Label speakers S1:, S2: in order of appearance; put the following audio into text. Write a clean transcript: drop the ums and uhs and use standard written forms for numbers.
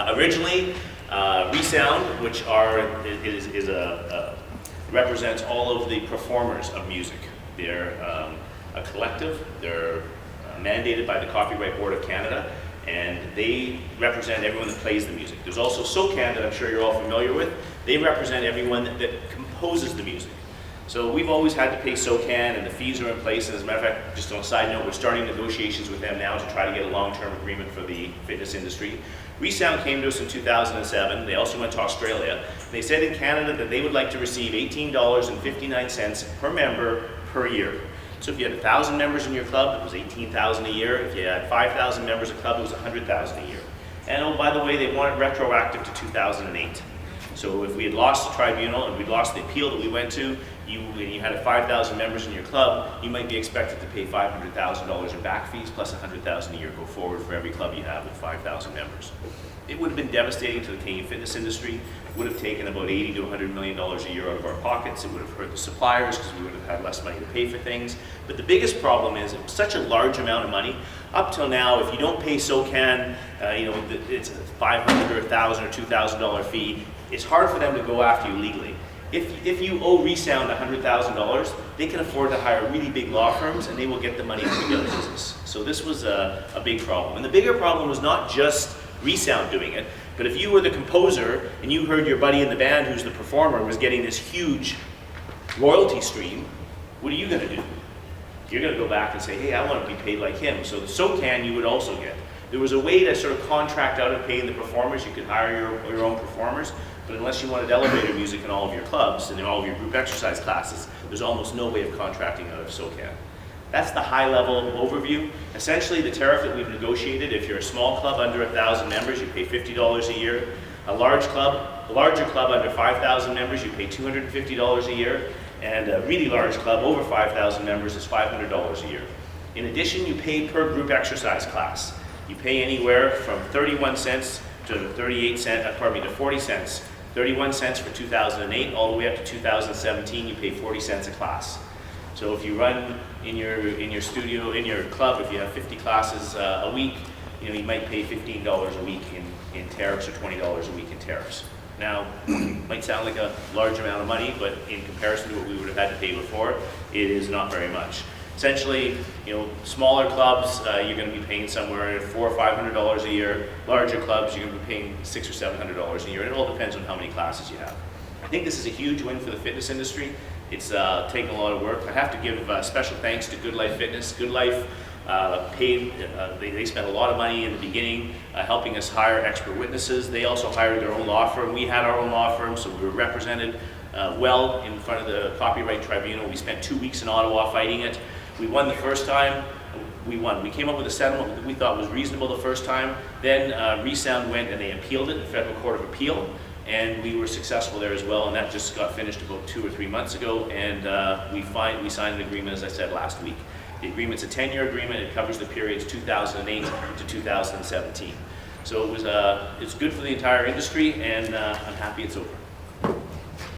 S1: Originally, Resound, which represents all of the performers of music. They're a collective. They're mandated by the Copyright Board of Canada, and they represent everyone that plays the music. There's also SOCAN that I'm sure you're all familiar with. They represent everyone that composes the music. So we've always had to pay SOCAN, and the fees are in place. And as a matter of fact, just on a side note, we're starting negotiations with them now to try to get a long-term agreement for the fitness industry. Resound came to us in 2007. They also went to Australia. They said in Canada that they would like to receive $18.59 per member per year. So if you had 1,000 members in your club, it was $18,000 a year. If you had 5,000 members in a club, it was $100,000 a year. And oh, by the way, they want it retroactive to 2008. So if we had lost the tribunal and we'd lost the appeal that we went to, and you had 5,000 members in your club, you might be expected to pay $500,000 in back fees plus $100,000 a year go forward for every club you have with 5,000 members. It would have been devastating to the Canadian fitness industry. It would have taken about $80 to $100 million a year out of our pockets. It would have hurt the suppliers because we would have had less money to pay for things. But the biggest problem is it was such a large amount of money. Up till now, if you don't pay SOCAN, it's a $500 or $1,000 or $2,000 fee. It's hard for them to go after you legally. If you owe Resound $100,000, they can afford to hire really big law firms, and they will get the money to the business. So this was a big problem. And the bigger problem was not just Resound doing it, but if you were the composer and you heard your buddy in the band who's the performer was getting this huge royalty stream, what are you going to do? You're going to go back and say, hey, I want to be paid like him. So the SOCAN you would also get. There was a way to sort of contract out of paying the performers. You could hire your own performers, but unless you wanted elevator music in all of your clubs and in all of your group exercise classes, there's almost no way of contracting out of SOCAN. That's the high-level overview. Essentially, the tariff that we've negotiated, if you're a small club under 1,000 members, you pay $50 a year. A larger club under 5,000 members, you pay $250 a year. And a really large club over 5,000 members is $500 a year. In addition, you pay per group exercise class. You pay anywhere from 31 cents to 40 cents. 31 cents for 2008, all the way up to 2017, you pay 40 cents a class. So if you run in your studio, in your club, if you have 50 classes a week, you might pay $15 a week in tariffs or $20 a week in tariffs. Now, might sound like a large amount of money, but in comparison to what we would have had to pay before, it is not very much. Essentially, smaller clubs, you're going to be paying somewhere $400 or $500 a year. Larger clubs, you're going to be paying $600 or $700 a year. And it all depends on how many classes you have. I think this is a huge win for the fitness industry. It's taken a lot of work. I have to give special thanks to Good Life Fitness. Good Life they spent a lot of money in the beginning helping us hire expert witnesses. They also hired their own law firm. We had our own law firm, so we were represented well in front of the Copyright Tribunal. We spent 2 weeks in Ottawa fighting it. We won the first time. We won. We came up with a settlement that we thought was reasonable the first time. Then Resound went and they appealed it in the Federal Court of Appeal, and we were successful there as well, and that just got finished about 2 or 3 months ago, and we signed an agreement, as I said, last week. The agreement's a 10-year agreement. It covers the periods 2008 to 2017. So it's good for the entire industry, and I'm happy it's over.